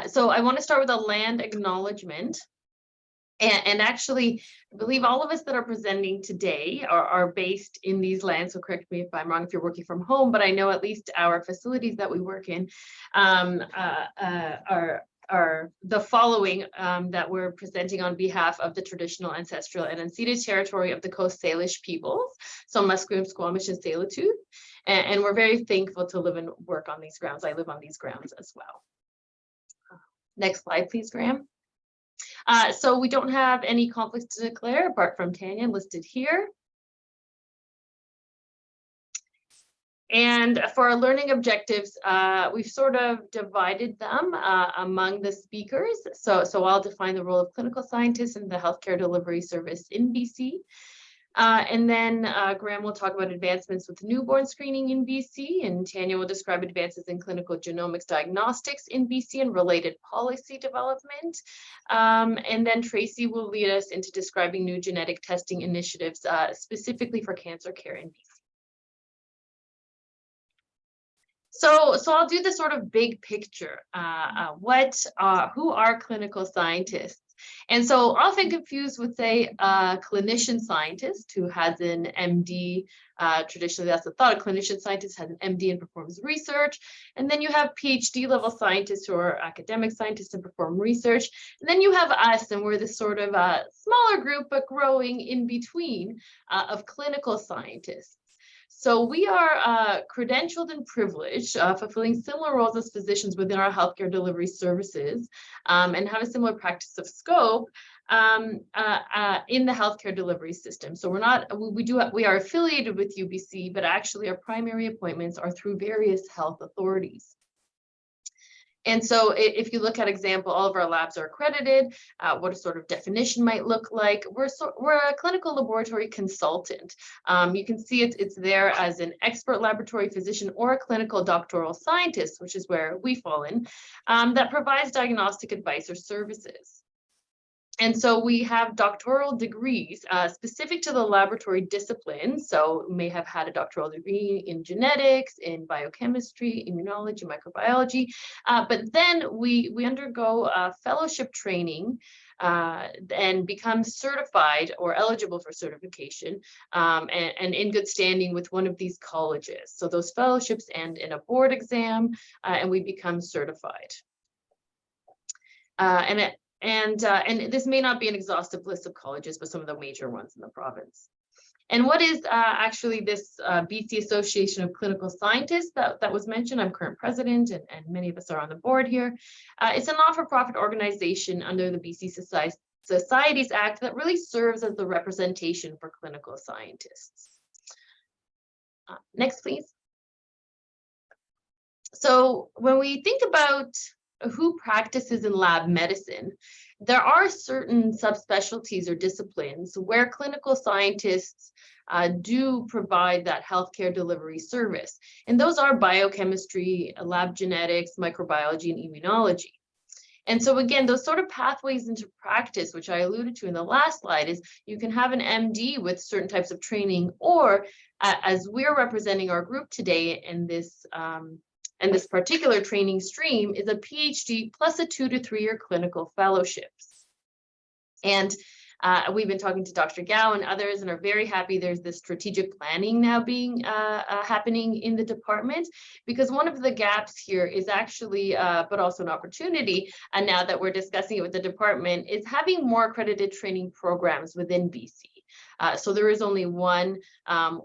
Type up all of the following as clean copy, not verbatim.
So I want to start with a land acknowledgement. And actually, I believe all of us that are presenting today are based in these lands. So correct me if I'm wrong if you're working from home, but I know at least our facilities that we work in are the following that we're presenting on behalf of the traditional, ancestral, and unceded territory of the Coast Salish peoples, so Musqueam, Squamish, and Tsleil-Waututh. And we're very thankful to live and work on these grounds. I live on these grounds as well. Next slide, please, Graham. So we don't have any conflicts to declare apart from Tanya listed here. And for our learning objectives, we've sort of divided them among the speakers. So I'll define the role of clinical scientists in the healthcare delivery service in BC. And then Graham will talk about advancements with newborn screening in BC, and Tanya will describe advances in clinical genomics diagnostics in BC and related policy development. And then Tracy will lead us into describing new genetic testing initiatives specifically for cancer care in BC. So I'll do the sort of big picture. Who are clinical scientists? And so often confused with, say, a clinician scientist who has an MD. Traditionally, that's the thought. A clinician scientist has an MD and performs research. And then you have PhD level scientists who are academic scientists and perform research. And then you have us, and we're this sort of smaller group, but growing in between of clinical scientists. So we are credentialed and privileged, fulfilling similar roles as physicians within our healthcare delivery services, and have a similar practice of scope in the healthcare delivery system. So we are affiliated with UBC, but actually our primary appointments are through various health authorities. And so if you look at example, all of our labs are accredited. What a sort of definition might look like. We're a clinical laboratory consultant. You can see it's there as an expert laboratory physician or a clinical doctoral scientist, which is where we fall in, that provides diagnostic advice or services. And so we have doctoral degrees specific to the laboratory discipline. So we may have had a doctoral degree in genetics, in biochemistry, immunology, microbiology. But then we undergo fellowship training and become certified or eligible for certification and in good standing with one of these colleges. So those fellowships end in a board exam and we become certified. And this may not be an exhaustive list of colleges, but some of the major ones in the province. And what is actually this BC Association of Clinical Scientists that was mentioned? I'm current president, and many of us are on the board here. It's a not-for-profit organization under the BC Societies Act that really serves as the representation for clinical scientists. Next, please. So when we think about who practices in lab medicine, there are certain subspecialties or disciplines where clinical scientists do provide that healthcare delivery service. And those are biochemistry, lab genetics, microbiology, and immunology. And so again, those sort of pathways into practice, which I alluded to in the last slide, is you can have an MD with certain types of training, or as we're representing our group today in this and this particular training stream is a PhD plus a 2 to 3 year clinical fellowships. And we've been talking to Dr. Gao and others and are very happy there's this strategic planning now being happening in the department, because one of the gaps here is actually, but also an opportunity, and now that we're discussing it with the department, is having more accredited training programs within BC. So there is only one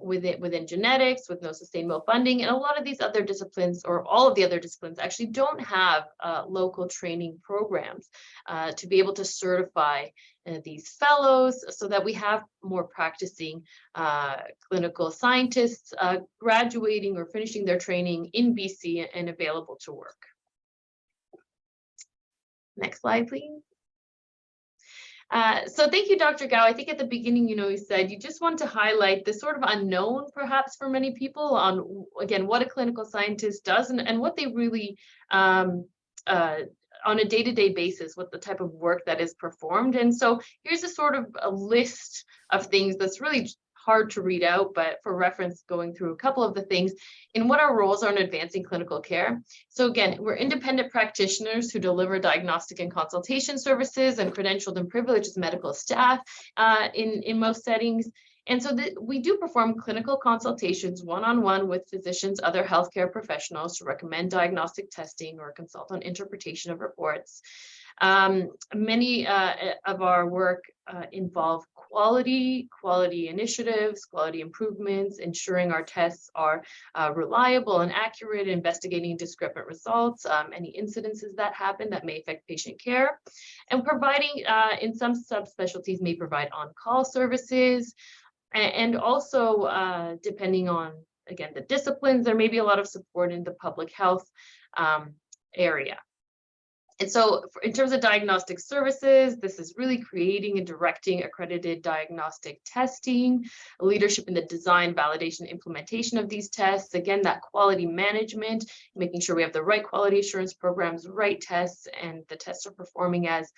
within genetics with no sustainable funding, and a lot of these other disciplines, or all of the other disciplines, actually don't have local training programs to be able to certify these fellows, so that we have more practicing clinical scientists graduating or finishing their training in BC and available to work. Next slide, please. So thank you, Dr. Gao. I think at the beginning, you said you just want to highlight the sort of unknown, perhaps for many people, on, again, what a clinical scientist does and what they really, on a day-to-day basis, what the type of work that is performed. And so here's a sort of a list of things that's really hard to read out, but for reference, going through a couple of the things in what our roles are in advancing clinical care. So again, we're independent practitioners who deliver diagnostic and consultation services and credentialed and privileged as medical staff in most settings. And so we do perform clinical consultations one-on-one with physicians, other healthcare professionals to recommend diagnostic testing or consult on interpretation of reports. Many of our work involve quality initiatives, quality improvements, ensuring our tests are reliable and accurate, investigating discrepant results, any incidences that happen that may affect patient care, and providing, in some subspecialties, may provide on-call services. And also, depending on, again, the disciplines, there may be a lot of support in the public health area. And so in terms of diagnostic services, this is really creating and directing accredited diagnostic testing, leadership in the design, validation, implementation of these tests. Again, that quality management, making sure we have the right quality assurance programs, right tests, and the tests are performing as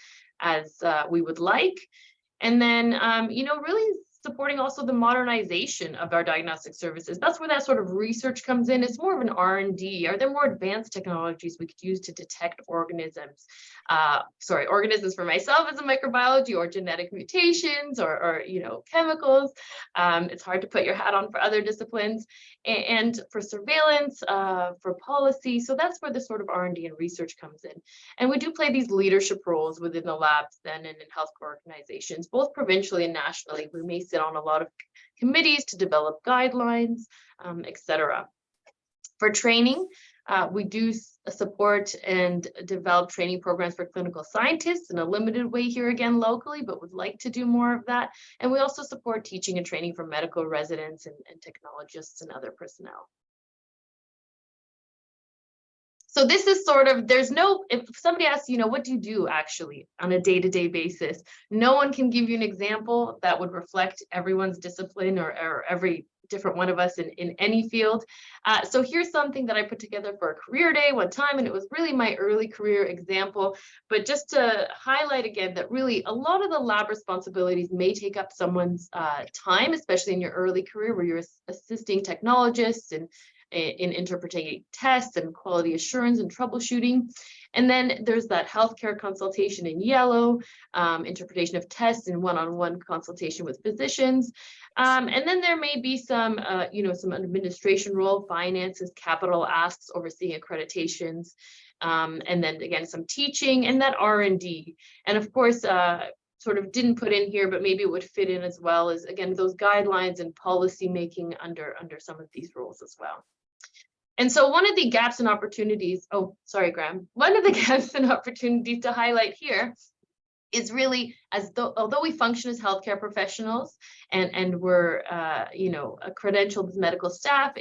we would like. And then, really supporting also the modernization of our diagnostic services. That's where that sort of research comes in. It's more of an R&D. Are there more advanced technologies we could use to detect organisms? Organisms for myself as a microbiology, or genetic mutations, or chemicals. It's hard to put your hat on for other disciplines. And for surveillance, for policy. So that's where the sort of R&D and research comes in. And we do play these leadership roles within the labs then and in healthcare organizations, both provincially and nationally. We may sit on a lot of committees to develop guidelines, etc. For training, we do support and develop training programs for clinical scientists in a limited way here again locally, but would like to do more of that. And we also support teaching and training for medical residents and technologists and other personnel. So this is sort of, if somebody asks, what do you do actually on a day-to-day basis? No one can give you an example that would reflect everyone's discipline or every different one of us in any field. So here's something that I put together for a career day one time, and it was really my early career example. But just to highlight again that really a lot of the lab responsibilities may take up someone's time, especially in your early career where you're assisting technologists and in interpreting tests and quality assurance and troubleshooting. And then there's that healthcare consultation in yellow, interpretation of tests and one-on-one consultation with physicians. And then there may be some, some administration role, finances, capital asks, overseeing accreditations, and then again, some teaching and that R&D. And of course, sort of didn't put in here, but maybe it would fit in as well as, again, those guidelines and policy making under some of these roles as well. And so one of the gaps and opportunities, one of the gaps and opportunities to highlight here is really, although we function as healthcare professionals and we're a credentialed medical staff,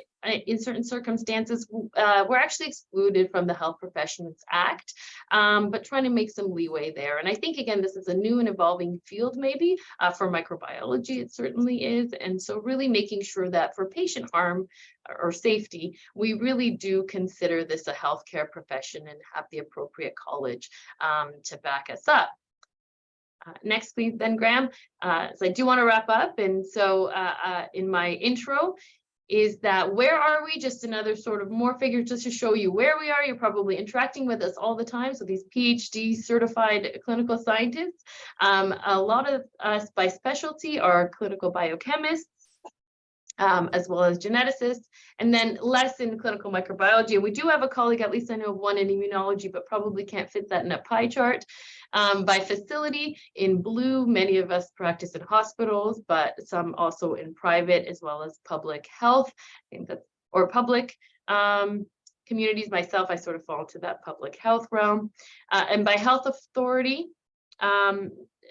in certain circumstances we're actually excluded from the Health Professions Act, but trying to make some leeway there. And I think again this is a new and evolving field, maybe for microbiology it certainly is. And so really making sure that for patient harm or safety, we really do consider this a healthcare profession and have the appropriate college to back us up. Next, please, then, Graham. So I do want to wrap up. And so in my intro is that where are we? Just another sort of more figure just to show you where we are. You're probably interacting with us all the time. So these PhD certified clinical scientists, a lot of us by specialty are clinical biochemists, as well as geneticists, and then less in clinical microbiology. And we do have a colleague, at least I know of one in immunology, but probably can't fit that in a pie chart. By facility, in blue, many of us practice in hospitals, but some also in private as well as public health, I think that's, or public communities. Myself, I sort of fall to that public health realm. And by health authority,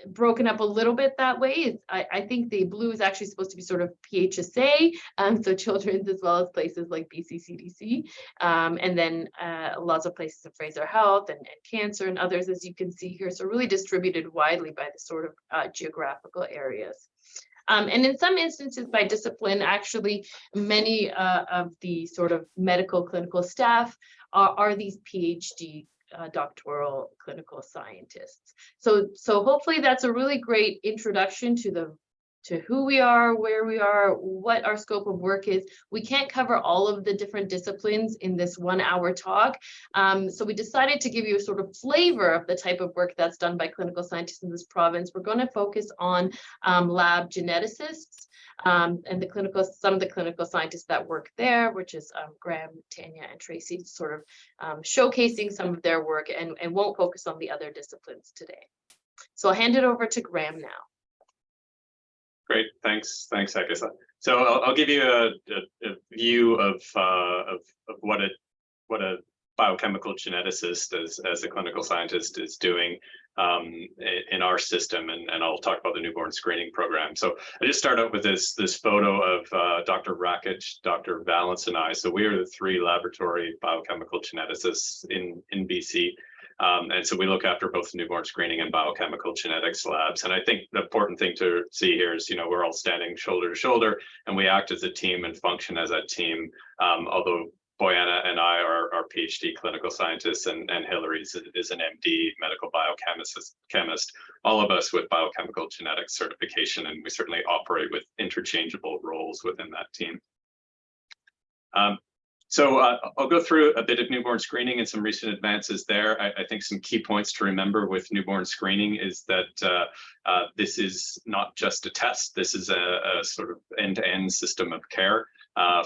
broken up a little bit that way. I think the blue is actually supposed to be sort of PHSA, so children's as well as places like BCCDC, and then lots of places of Fraser Health and cancer and others, as you can see here. So really distributed widely by the sort of geographical areas. And in some instances by discipline, actually many of the sort of medical clinical staff are these PhD doctoral clinical scientists. So hopefully that's a really great introduction to who we are, where we are, what our scope of work is. We can't cover all of the different disciplines in this 1 hour talk. So we decided to give you a sort of flavor of the type of work that's done by clinical scientists in this province. We're going to focus on lab geneticists and some of the clinical scientists that work there, which is Graham, Tanya, and Tracy, sort of showcasing some of their work, and won't focus on the other disciplines today. So I'll hand it over to Graham now. Great, thanks, Agatha. So I'll give you a view of what a biochemical geneticist as a clinical scientist is doing in our system, and I'll talk about the newborn screening program. So I just start out with this photo of Dr. Rakic, Dr. Valence, and I. So we are the 3 laboratory biochemical geneticists in BC. And so we look after both newborn screening and biochemical genetics labs. And I think the important thing to see here is, we're all standing shoulder to shoulder, and we act as a team and function as a team. Although Boyana and I are PhD clinical scientists, and Hilary is an MD medical biochemist, all of us with biochemical genetics certification, and we certainly operate with interchangeable roles within that team. So I'll go through a bit of newborn screening and some recent advances there. I think some key points to remember with newborn screening is that this is not just a test. This is a sort of end-to-end system of care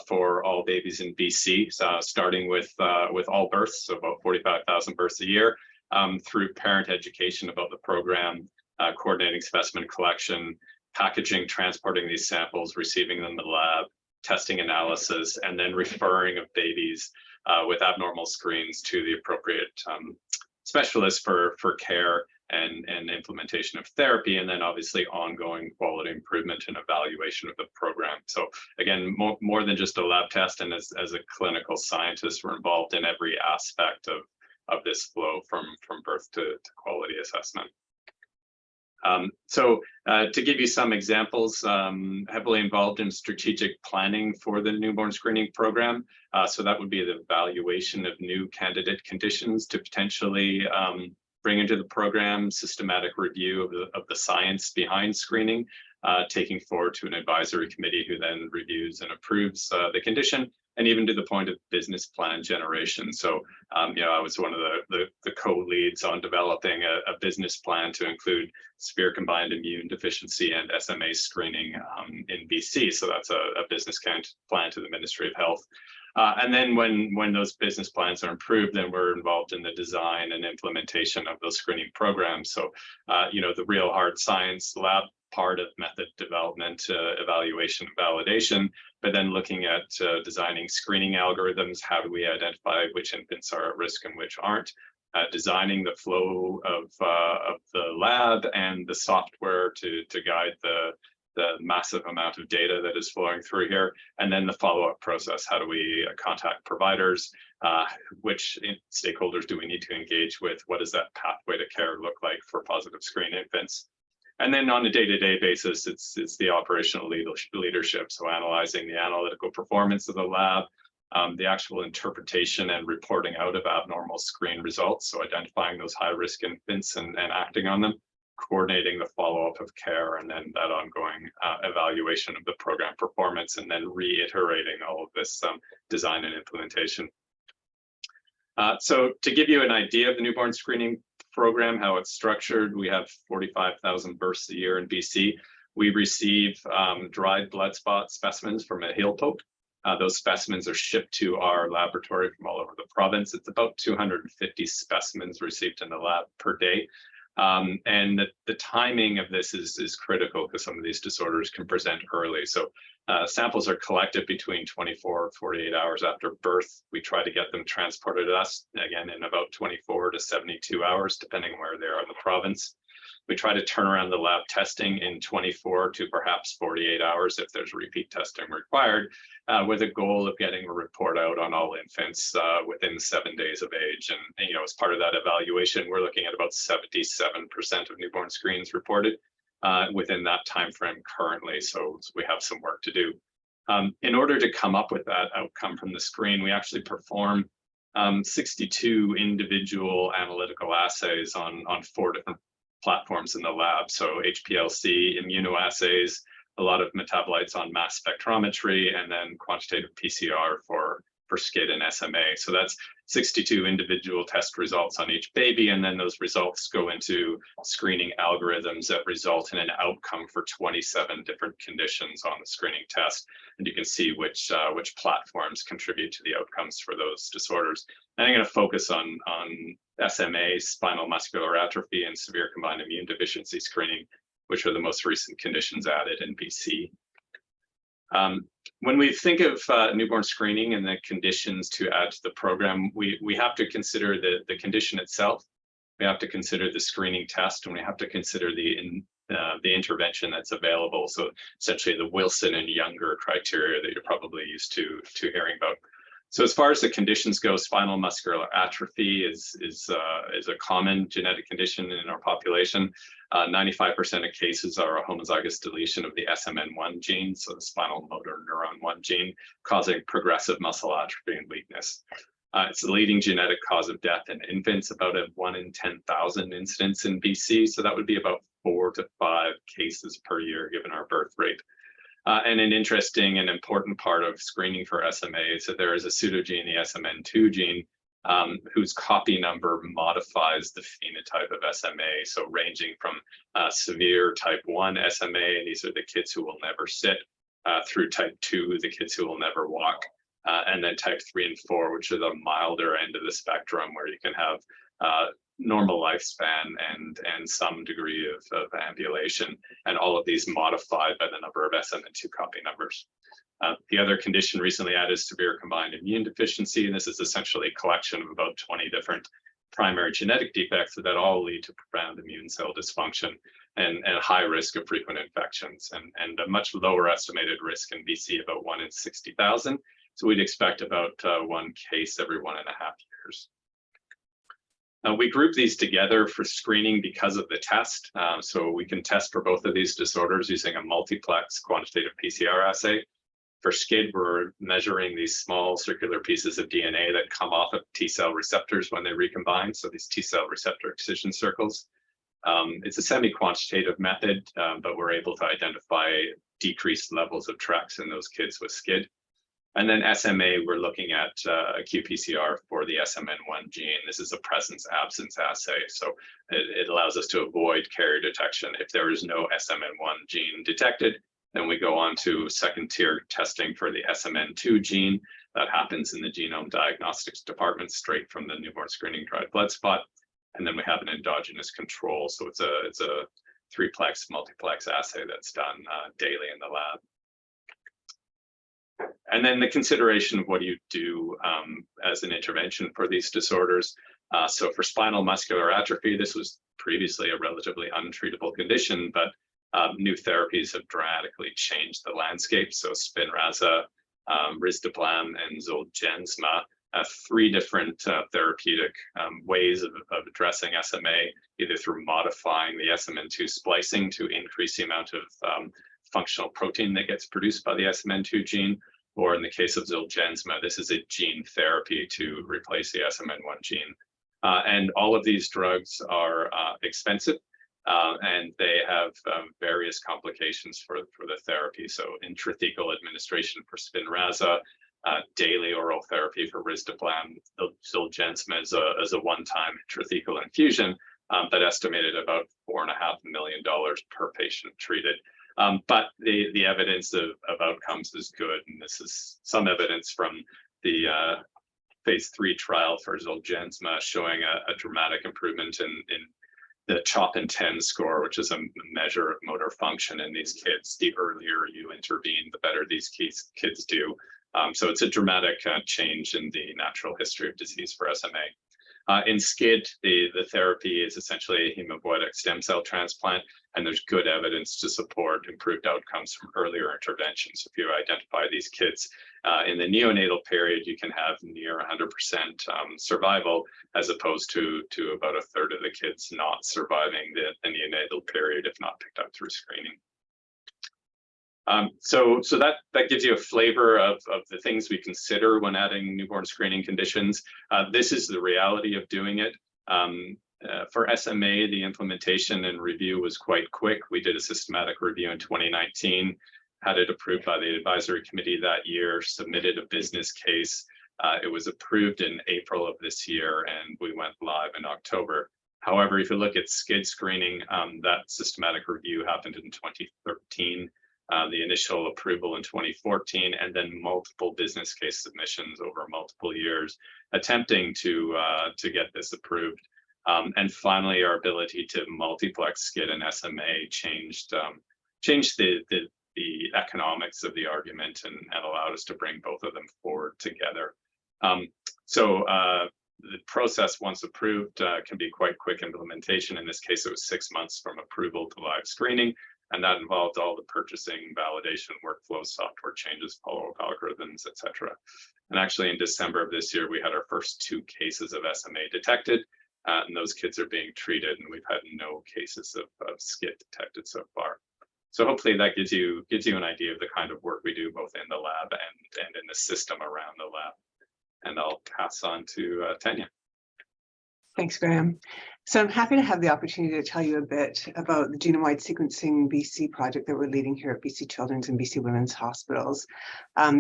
for all babies in BC, starting with all births, so about 45,000 births a year, through parent education about the program, coordinating specimen collection, packaging, transporting these samples, receiving them in the lab, testing analysis, and then referring of babies with abnormal screens to the appropriate specialists for care and implementation of therapy, and then obviously ongoing quality improvement and evaluation of the program. So again, more than just a lab test, and as a clinical scientist, we're involved in every aspect of this flow from birth to quality assessment. So to give you some examples, heavily involved in strategic planning for the newborn screening program. So that would be the evaluation of new candidate conditions to potentially bring into the program, systematic review of the science behind screening, taking forward to an advisory committee who then reviews and approves the condition, and even to the point of business plan generation. So, I was one of the co-leads on developing a business plan to include severe combined immune deficiency and SMA screening in BC. So that's a business plan to the Ministry of Health. And then when those business plans are approved, then we're involved in the design and implementation of those screening programs. So, the real hard science lab part of method development, evaluation, and validation, but then looking at designing screening algorithms. How do we identify which infants are at risk and which aren't? Designing the flow of the lab and the software to guide the massive amount of data that is flowing through here, and then the follow-up process. How do we contact providers? Which stakeholders do we need to engage with? What does that pathway to care look like for positive screen infants? And then on a day-to-day basis, it's the operational leadership. So analyzing the analytical performance of the lab, the actual interpretation and reporting out of abnormal screen results. So identifying those high-risk infants and acting on them, coordinating the follow-up of care, and then that ongoing evaluation of the program performance, and then reiterating all of this design and implementation. So to give you an idea of the newborn screening program, how it's structured, we have 45,000 births a year in BC. We receive dried blood spot specimens from a heel poke. Those specimens are shipped to our laboratory from all over the province. It's about 250 specimens received in the lab per day. And the timing of this is critical because some of these disorders can present early. So samples are collected between 24 and 48 hours after birth. We try to get them transported to us, again, in about 24 to 72 hours, depending where they are in the province. We try to turn around the lab testing in 24 to perhaps 48 hours if there's repeat testing required, with a goal of getting a report out on all infants within 7 days of age. And as part of that evaluation, we're looking at about 77% of newborn screens reported within that time frame currently. So we have some work to do. In order to come up with that outcome from the screen, we actually perform 62 individual analytical assays on 4 different platforms in the lab. So HPLC, immunoassays, a lot of metabolites on mass spectrometry, and then quantitative PCR for SCID and SMA. So that's 62 individual test results on each baby, and then those results go into screening algorithms that result in an outcome for 27 different conditions on the screening test. And you can see which platforms contribute to the outcomes for those disorders. And I'm going to focus on SMA, spinal muscular atrophy, and severe combined immune deficiency screening, which are the most recent conditions added in BC. When we think of newborn screening and the conditions to add to the program, we have to consider the condition itself, we have to consider the screening test, and we have to consider the intervention that's available. So essentially the Wilson and Younger criteria that you're probably used to hearing about. So as far as the conditions go, spinal muscular atrophy is a common genetic condition in our population. 95% of cases are a homozygous deletion of the SMN1 gene, so the spinal motor neuron 1 gene, causing progressive muscle atrophy and weakness. It's the leading genetic cause of death in infants, about a 1 in 10,000 incidence in BC, so that would be about 4 to 5 cases per year given our birth rate. And an interesting and important part of screening for SMA is that there is a pseudogene, the SMN2 gene, whose copy number modifies the phenotype of SMA. So ranging from severe type 1 SMA, these are the kids who will never sit, through type 2, the kids who will never walk, and then type 3 and 4, which are the milder end of the spectrum, where you can have normal lifespan and some degree of ambulation, and all of these modified by the number of SMN2 copy numbers. The other condition recently added is severe combined immune deficiency, and this is essentially a collection of about 20 different primary genetic defects that all lead to profound immune cell dysfunction and high risk of frequent infections, and a much lower estimated risk in BC, about 1 in 60,000. So we'd expect about 1 case every 1.5 years. We group these together for screening because of the test. So we can test for both of these disorders using a multiplex quantitative PCR assay. For SCID, we're measuring these small circular pieces of DNA that come off of T cell receptors when they recombine. So these T cell receptor excision circles. It's a semi-quantitative method, but we're able to identify decreased levels of TREX in those kids with SCID. And then SMA, we're looking at a qPCR for the SMN1 gene. This is a presence-absence assay, so it allows us to avoid carrier detection. If there is no SMN1 gene detected, then we go on to second-tier testing for the SMN2 gene. That happens in the Genome Diagnostics department, straight from the newborn screening dried blood spot. And then we have an endogenous control, so it's a 3-plex multiplex assay that's done daily in the lab. And then the consideration of what do you do as an intervention for these disorders. So for spinal muscular atrophy, this was previously a relatively untreatable condition, but new therapies have dramatically changed the landscape. So Spinraza, Risdiplam, and Zolgensma, 3 different therapeutic ways of addressing SMA, either through modifying the SMN2 splicing to increase the amount of functional protein that gets produced by the SMN2 gene, or in the case of Zolgensma, this is a gene therapy to replace the SMN1 gene. And all of these drugs are expensive, and they have various complications for the therapy. So intrathecal administration for Spinraza, daily oral therapy for Risdiplam, Zolgensma is a one-time intrathecal infusion that estimated about $4.5 million per patient treated. But the evidence of outcomes is good, and this is some evidence from the phase 3 trial for Zolgensma showing a dramatic improvement in the CHOP and 10 score, which is a measure of motor function in these kids. The earlier you intervene, the better these kids do. So it's a dramatic change in the natural history of disease for SMA. In SCID, the therapy is essentially a hematopoietic stem cell transplant, and there's good evidence to support improved outcomes from earlier interventions. If you identify these kids in the neonatal period, you can have near 100% survival, as opposed to about a third of the kids not surviving the neonatal period if not picked up through screening. So that gives you a flavor of the things we consider when adding newborn screening conditions. This is the reality of doing it. For SMA, the implementation and review was quite quick. We did a systematic review in 2019, had it approved by the advisory committee that year, submitted a business case. It was approved in April of this year, and we went live in October. However, if you look at SCID screening, that systematic review happened in 2013, the initial approval in 2014, and then multiple business case submissions over multiple years, attempting to get this approved. And finally, our ability to multiplex SCID and SMA changed the economics of the argument and allowed us to bring both of them forward together. So the process, once approved, can be quite quick implementation. In this case, it was 6 months from approval to live screening, and that involved all the purchasing, validation, workflow, software changes, follow-up algorithms, etc. And actually, in December of this year, we had our first 2 cases of SMA detected, and those kids are being treated, and we've had no cases of SCID detected so far. So hopefully that gives you an idea of the kind of work we do both in the lab and in the system around the lab. And I'll pass on to Tanya. Thanks, Graham. So I'm happy to have the opportunity to tell you a bit about the genome-wide sequencing BC project that we're leading here at BC Children's and BC Women's Hospitals.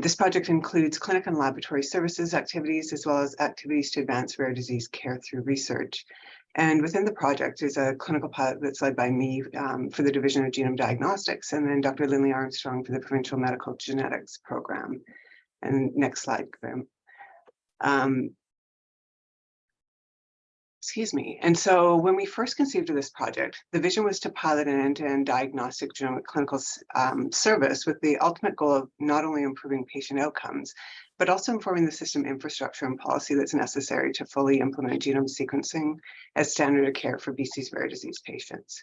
This project includes clinic and laboratory services activities, as well as activities to advance rare disease care through research. And within the project is a clinical pilot that's led by me for the Division of Genome Diagnostics, and then Dr. Lindley Armstrong for the Provincial Medical Genetics Program. And next slide, Graham. Excuse me. And so when we first conceived of this project, the vision was to pilot an end-to-end diagnostic genomic clinical service with the ultimate goal of not only improving patient outcomes, but also informing the system infrastructure and policy that's necessary to fully implement genome sequencing as standard of care for BC's rare disease patients.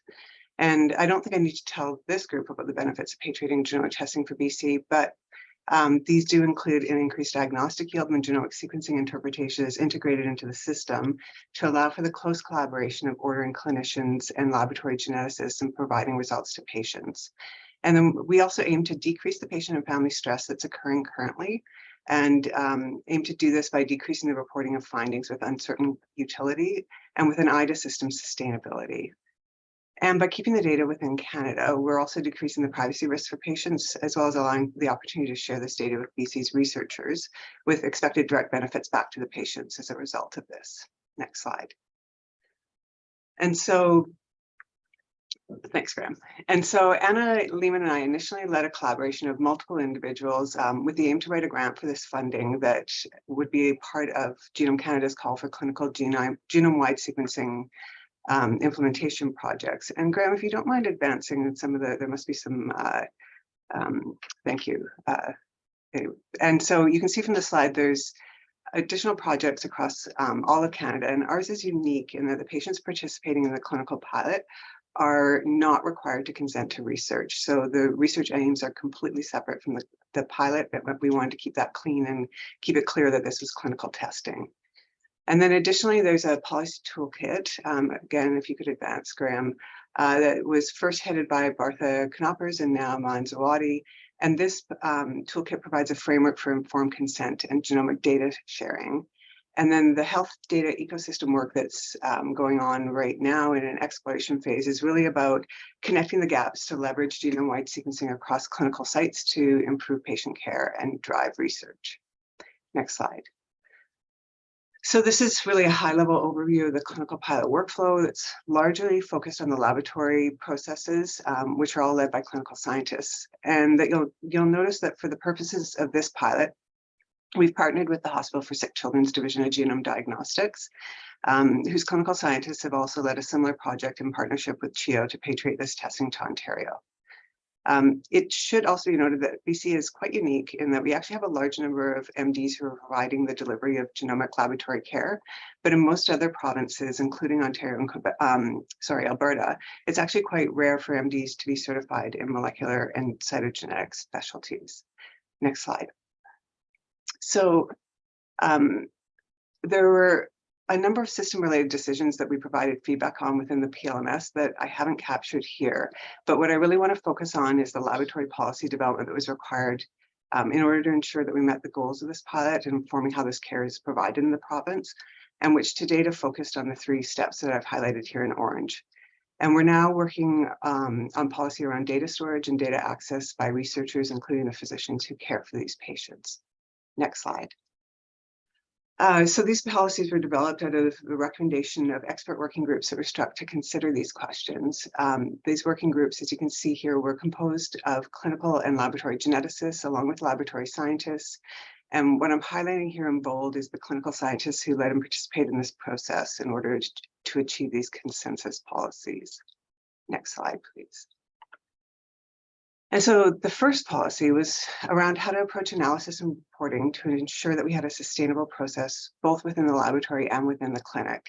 And I don't think I need to tell this group about the benefits of patriating genomic testing for BC, but these do include an increased diagnostic yield when genomic sequencing interpretation is integrated into the system to allow for the close collaboration of ordering clinicians and laboratory geneticists in providing results to patients. And then we also aim to decrease the patient and family stress that's occurring currently, and aim to do this by decreasing the reporting of findings with uncertain utility and with an eye to system sustainability. And by keeping the data within Canada, we're also decreasing the privacy risks for patients, as well as allowing the opportunity to share this data with BC's researchers with expected direct benefits back to the patients as a result of this. Next slide. And so, thanks, Graham. And so Anna Lehman and I initially led a collaboration of multiple individuals with the aim to write a grant for this funding that would be a part of Genome Canada's call for clinical genome-wide sequencing implementation projects. And Graham, if you don't mind advancing some of the, there must be some, thank you. And so you can see from the slide, there's additional projects across all of Canada, and ours is unique in that the patients participating in the clinical pilot are not required to consent to research. So the research aims are completely separate from the pilot, but we wanted to keep that clean and keep it clear that this was clinical testing. And then additionally, there's a policy toolkit, again, if you could advance, Graham, that was first headed by Bartha Knoppers and now Aman Zawadi. And this toolkit provides a framework for informed consent and genomic data sharing. And then the health data ecosystem work that's going on right now in an exploration phase is really about connecting the gaps to leverage genome-wide sequencing across clinical sites to improve patient care and drive research. Next slide. So this is really a high-level overview of the clinical pilot workflow that's largely focused on the laboratory processes, which are all led by clinical scientists. And that you'll notice that for the purposes of this pilot, we've partnered with the Hospital for Sick Children's Division of Genome Diagnostics, whose clinical scientists have also led a similar project in partnership with CHIO to patriate this testing to Ontario. It should also be noted that BC is quite unique in that we actually have a large number of MDs who are providing the delivery of genomic laboratory care, but in most other provinces, including Ontario and Quebec, Alberta, it's actually quite rare for MDs to be certified in molecular and cytogenetics specialties. Next slide. So there were a number of system-related decisions that we provided feedback on within the PLMS that I haven't captured here. But what I really want to focus on is the laboratory policy development that was required in order to ensure that we met the goals of this pilot and informing how this care is provided in the province. and which to date have focused on the 3 steps that I've highlighted here in orange. And we're now working on policy around data storage and data access by researchers, including the physicians who care for these patients. Next slide. So these policies were developed out of the recommendation of expert working groups that were struck to consider these questions. These working groups, as you can see here, were composed of clinical and laboratory geneticists, along with laboratory scientists. And what I'm highlighting here in bold is the clinical scientists who led and participated in this process in order to achieve these consensus policies. Next slide, please. And so the first policy was around how to approach analysis and reporting to ensure that we had a sustainable process, both within the laboratory and within the clinic.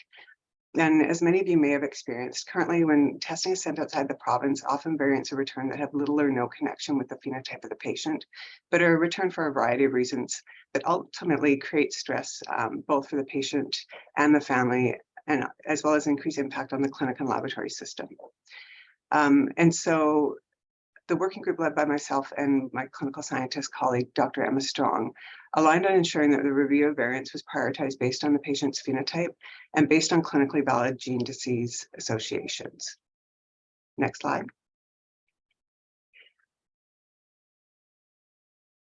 And as many of you may have experienced, currently when testing is sent outside the province, often variants are returned that have little or no connection with the phenotype of the patient, but are returned for a variety of reasons that ultimately create stress, both for the patient and the family, and as well as increased impact on the clinic and laboratory system. And so the working group led by myself and my clinical scientist colleague, Dr. Emma Strong, aligned on ensuring that the review of variants was prioritized based on the patient's phenotype and based on clinically valid gene-disease associations. Next slide.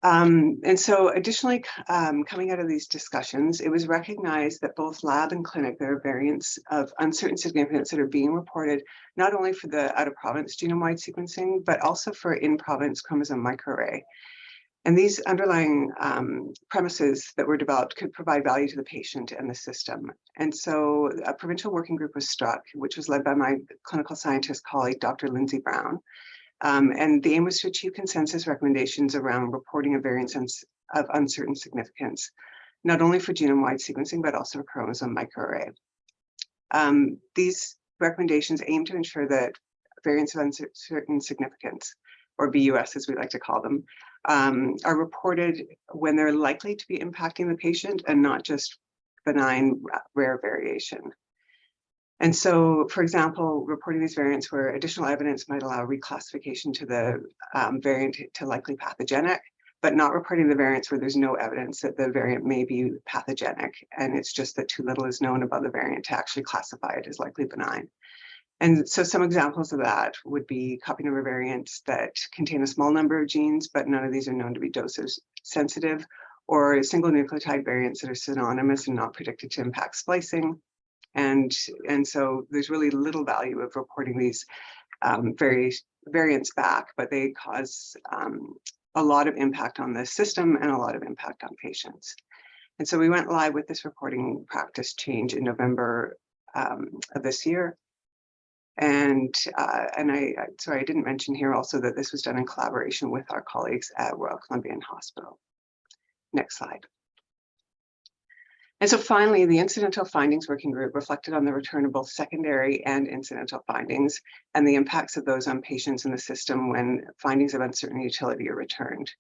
And so additionally, coming out of these discussions, it was recognized that both lab and clinic, there are variants of uncertain significance that are being reported, not only for the out-of-province genome-wide sequencing, but also for in-province chromosome microarray. And these underlying premises that were developed could provide value to the patient and the system. And so a provincial working group was struck, which was led by my clinical scientist colleague, Dr. Lindsay Brown. And the aim was to achieve consensus recommendations around reporting of variants of uncertain significance, not only for genome-wide sequencing, but also for chromosome microarray. These recommendations aim to ensure that variants of uncertain significance, or VUS as we like to call them, are reported when they're likely to be impacting the patient and not just benign rare variation. And so, for example, reporting these variants where additional evidence might allow reclassification to the variant to likely pathogenic, but not reporting the variants where there's no evidence that the variant may be pathogenic, and it's just that too little is known about the variant to actually classify it as likely benign. And so some examples of that would be copy number variants that contain a small number of genes, but none of these are known to be dosage sensitive, or single nucleotide variants that are synonymous and not predicted to impact splicing. And so there's really little value of reporting these variants back, but they cause a lot of impact on the system and a lot of impact on patients. And so we went live with this reporting practice change in November of this year. And sorry, I didn't mention here also that this was done in collaboration with our colleagues at Royal Columbian Hospital. Next slide. And so finally, the Incidental Findings Working Group reflected on the return of both secondary and incidental findings and the impacts of those on patients in the system when findings of uncertain utility are returned.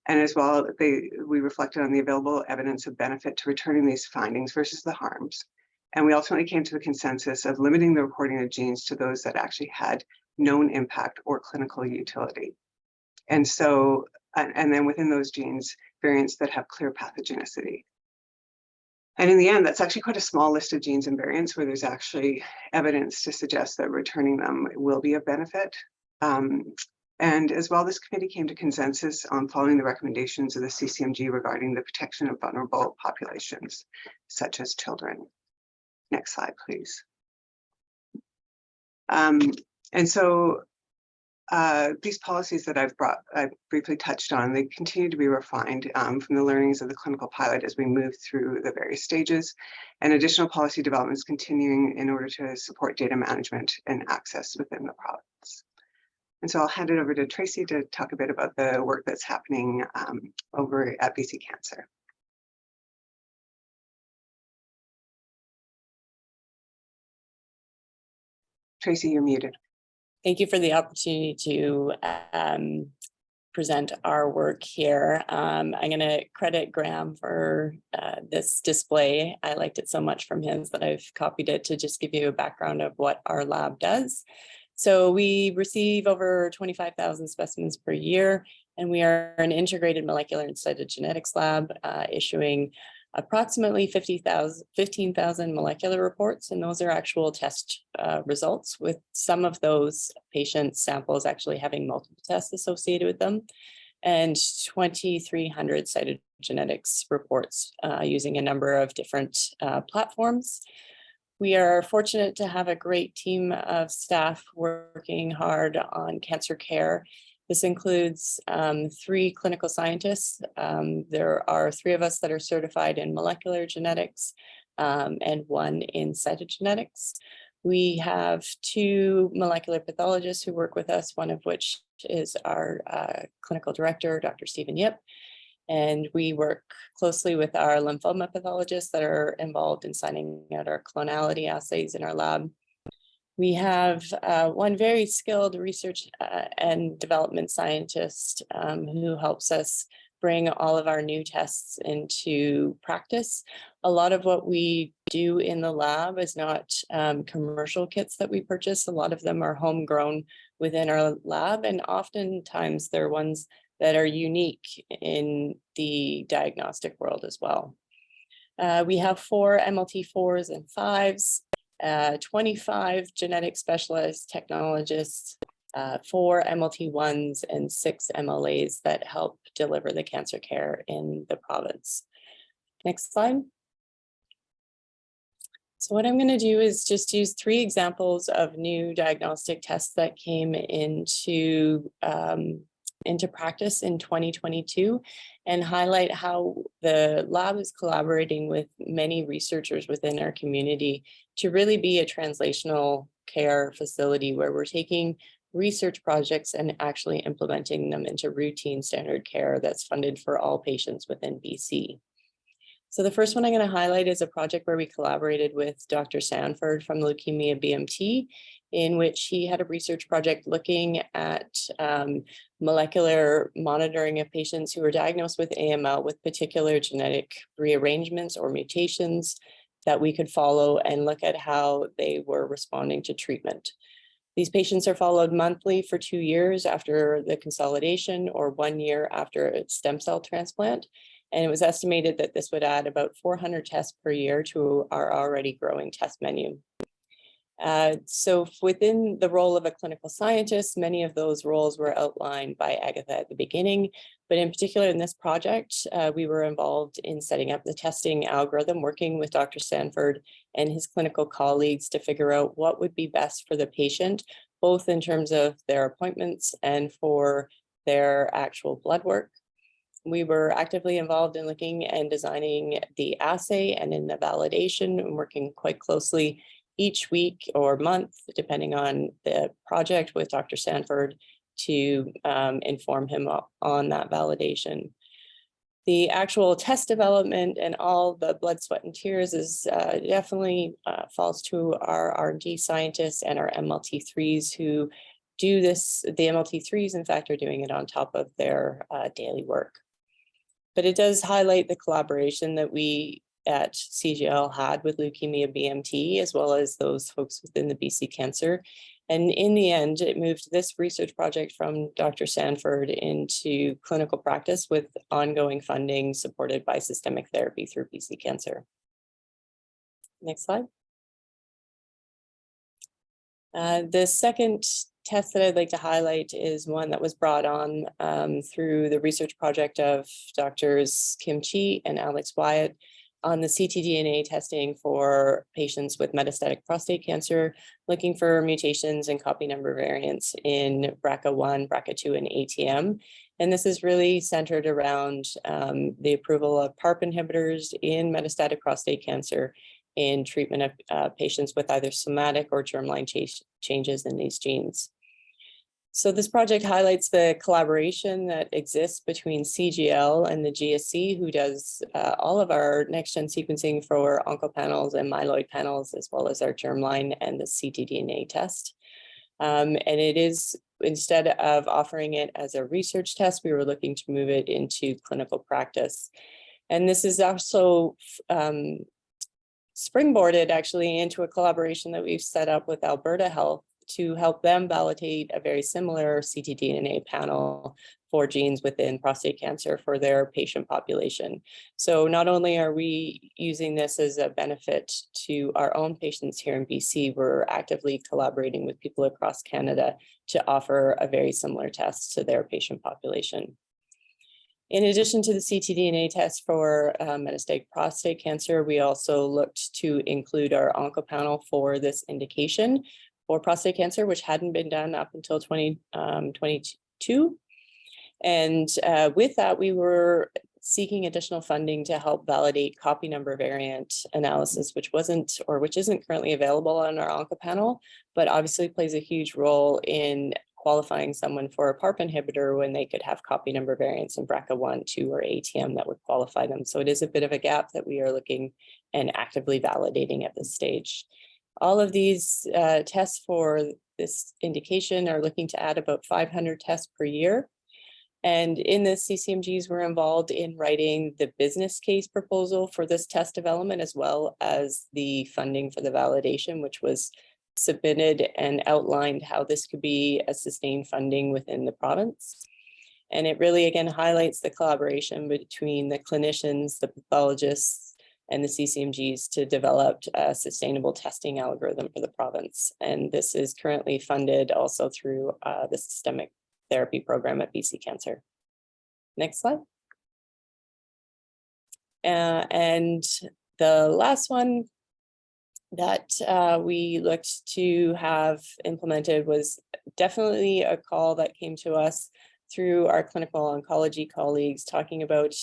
And as well, we reflected on the available evidence of benefit to returning these findings versus the harms. And we ultimately came to the consensus of limiting the reporting of genes to those that actually had known impact or clinical utility. And so, and then within those genes, variants that have clear pathogenicity. And in the end, that's actually quite a small list of genes and variants where there's actually evidence to suggest that returning them will be of benefit. And as well, this committee came to consensus on following the recommendations of the CCMG regarding the protection of vulnerable populations, such as children. Next slide, please. And so these policies that I've briefly touched on, they continue to be refined from the learnings of the clinical pilot as we move through the various stages, and additional policy developments continuing in order to support data management and access within the province. And so I'll hand it over to Tracy to talk a bit about the work that's happening over at BC Cancer. Tracy, you're muted. Thank you for the opportunity to present our work here. I'm going to credit Graham for this display. I liked it so much from his that I've copied it to just give you a background of what our lab does. So we receive over 25,000 specimens per year, and we are an integrated molecular and cytogenetics lab issuing approximately 15,000 molecular reports, and those are actual test results, with some of those patient samples actually having multiple tests associated with them, and 2,300 cytogenetics reports using a number of different platforms. We are fortunate to have a great team of staff working hard on cancer care. This includes 3 clinical scientists. There are 3 of us that are certified in molecular genetics and 1 in cytogenetics. We have 2 molecular pathologists who work with us, one of which is our clinical director, Dr. Stephen Yip. And we work closely with our lymphoma pathologists that are involved in signing out our clonality assays in our lab. We have 1 very skilled research and development scientist who helps us bring all of our new tests into practice. A lot of what we do in the lab is not commercial kits that we purchase. A lot of them are homegrown within our lab, and oftentimes they're ones that are unique in the diagnostic world as well. We have 4 MLT4s and 5s. 25 genetic specialized technologists, 4 MLT1s and 6 MLAs that help deliver the cancer care in the province. Next slide. So what I'm going to do is just use 3 examples of new diagnostic tests that came into practice in 2022 and highlight how the lab is collaborating with many researchers within our community to really be a translational care facility where we're taking research projects and actually implementing them into routine standard care that's funded for all patients within BC. So the first one I'm going to highlight is a project where we collaborated with Dr. Sanford from Leukemia BMT, in which he had a research project looking at molecular monitoring of patients who were diagnosed with AML with particular genetic rearrangements or mutations that we could follow and look at how they were responding to treatment. These patients are followed monthly for 2 years after the consolidation or 1 year after a stem cell transplant. And it was estimated that this would add about 400 tests per year to our already growing test menu. So within the role of a clinical scientist, many of those roles were outlined by Agatha at the beginning, but in particular in this project, we were involved in setting up the testing algorithm, working with Dr. Sanford and his clinical colleagues to figure out what would be best for the patient, both in terms of their appointments and for their actual blood work. We were actively involved in looking and designing the assay and in the validation and working quite closely each week or month, depending on the project, with Dr. Sanford to inform him on that validation. The actual test development and all the blood, sweat, and tears is definitely falls to our R&D scientists and our MLT3s who do this. The MLT3s, in fact, are doing it on top of their daily work. But it does highlight the collaboration that we at CGL had with Leukemia BMT, as well as those folks within the BC Cancer. And in the end, it moved this research project from Dr. Sanford into clinical practice with ongoing funding supported by systemic therapy through BC Cancer. Next slide. The second test that I'd like to highlight is one that was brought on through the research project of Drs. Kim Chi and Alex Wyatt on the ctDNA testing for patients with metastatic prostate cancer, looking for mutations and copy number variants in BRCA1, BRCA2, and ATM. And this is really centered around the approval of PARP inhibitors in metastatic prostate cancer in treatment of patients with either somatic or germline changes in these genes. So this project highlights the collaboration that exists between CGL and the GSC, who does all of our next-gen sequencing for oncopanels and myeloid panels, as well as our germline and the ctDNA test. And it is, instead of offering it as a research test, we were looking to move it into clinical practice. And this is also springboarded actually into a collaboration that we've set up with Alberta Health to help them validate a very similar ctDNA panel for genes within prostate cancer for their patient population. So not only are we using this as a benefit to our own patients here in BC, we're actively collaborating with people across Canada to offer a very similar test to their patient population. In addition to the ctDNA test for metastatic prostate cancer, we also looked to include our oncopanel for this indication for prostate cancer, which hadn't been done up until 2022. And with that, we were seeking additional funding to help validate copy number variant analysis, which isn't currently available on our oncopanel, but obviously plays a huge role in qualifying someone for a PARP inhibitor when they could have copy number variants in BRCA1, 2, or ATM that would qualify them. So it is a bit of a gap that we are looking and actively validating at this stage. All of these tests for this indication are looking to add about 500 tests per year. And in the CCMGs, we're involved in writing the business case proposal for this test development, as well as the funding for the validation, which was submitted and outlined how this could be a sustained funding within the province. And it really, again, highlights the collaboration between the clinicians, the pathologists, and the CCMGs to develop a sustainable testing algorithm for the province. And this is currently funded also through the systemic therapy program at BC Cancer. Next slide. And the last one that we looked to have implemented was definitely a call that came to us through our clinical oncology colleagues, talking about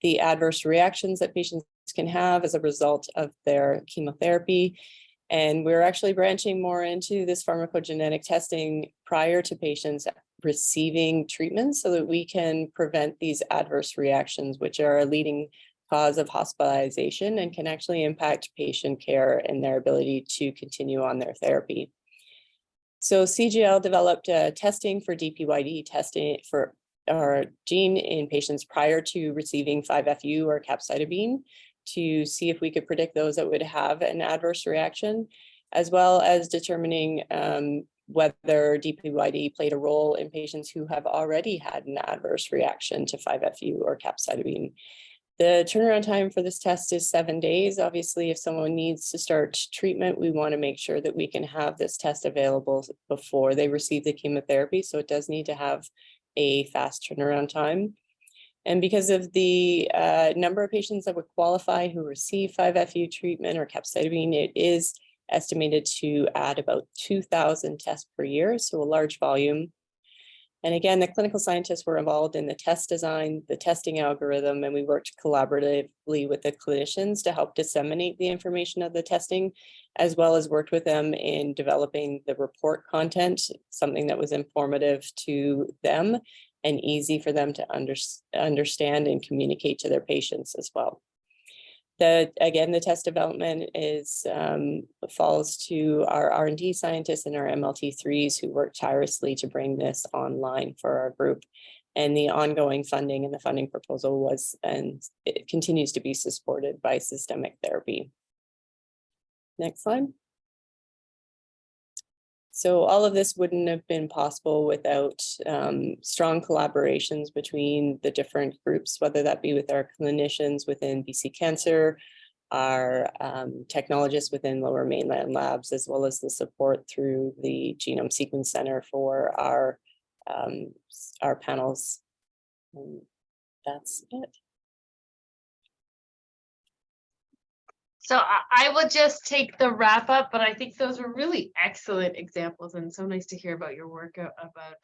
the adverse reactions that patients can have as a result of their chemotherapy. And we're actually branching more into this pharmacogenetic testing prior to patients receiving treatment so that we can prevent these adverse reactions, which are a leading cause of hospitalization and can actually impact patient care and their ability to continue on their therapy. So CGL developed testing for DPYD testing for our gene in patients prior to receiving 5-FU or capecitabine to see if we could predict those that would have an adverse reaction, as well as determining whether DPYD played a role in patients who have already had an adverse reaction to 5-FU or capecitabine. The turnaround time for this test is 7 days. Obviously, if someone needs to start treatment, we want to make sure that we can have this test available before they receive the chemotherapy. So it does need to have a fast turnaround time. And because of the number of patients that would qualify who receive 5-FU treatment or capecitabine, it is estimated to add about 2,000 tests per year, so a large volume. And again, the clinical scientists were involved in the test design, the testing algorithm, and we worked collaboratively with the clinicians to help disseminate the information of the testing, as well as worked with them in developing the report content, something that was informative to them and easy for them to understand and communicate to their patients as well. Again, the test development falls to our R&D scientists and our MLT3s who work tirelessly to bring this online for our group. And the ongoing funding and the funding proposal was, and it continues to be supported by systemic therapy. Next slide. So all of this wouldn't have been possible without strong collaborations between the different groups, whether that be with our clinicians within BC Cancer, our technologists within Lower Mainland Labs, as well as the support through the Genome Sequence Center for our panels. And that's it. So I will just take the wrap up, but I think those were really excellent examples and so nice to hear about your work about,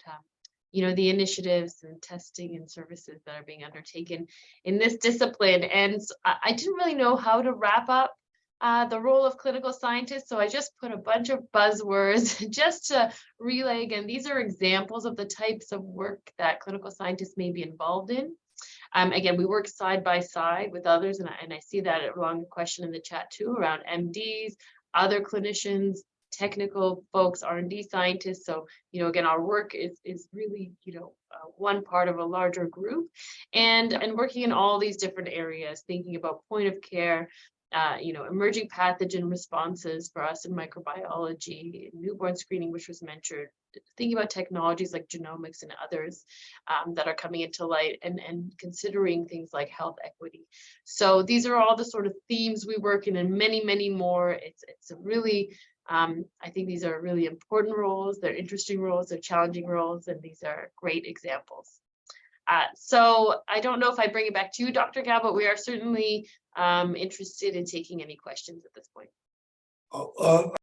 the initiatives and testing and services that are being undertaken in this discipline. And so I didn't really know how to wrap up the role of clinical scientists. So I just put a bunch of buzzwords just to relay again. These are examples of the types of work that clinical scientists may be involved in. Again, we work side by side with others, and I see that along the question in the chat too, around MDs, other clinicians, technical folks, R&D scientists. So, again, our work is really, one part of a larger group, and working in all these different areas, thinking about point of care, emerging pathogen responses for us in microbiology, newborn screening, which was mentioned, thinking about technologies like genomics and others that are coming into light, and considering things like health equity. So these are all the sort of themes we work in, and many, many more. It's a really, I think these are really important roles. They're interesting roles, they're challenging roles, and these are great examples. So I don't know if I bring it back to you, Dr. Gal, but we are certainly interested in taking any questions at this point.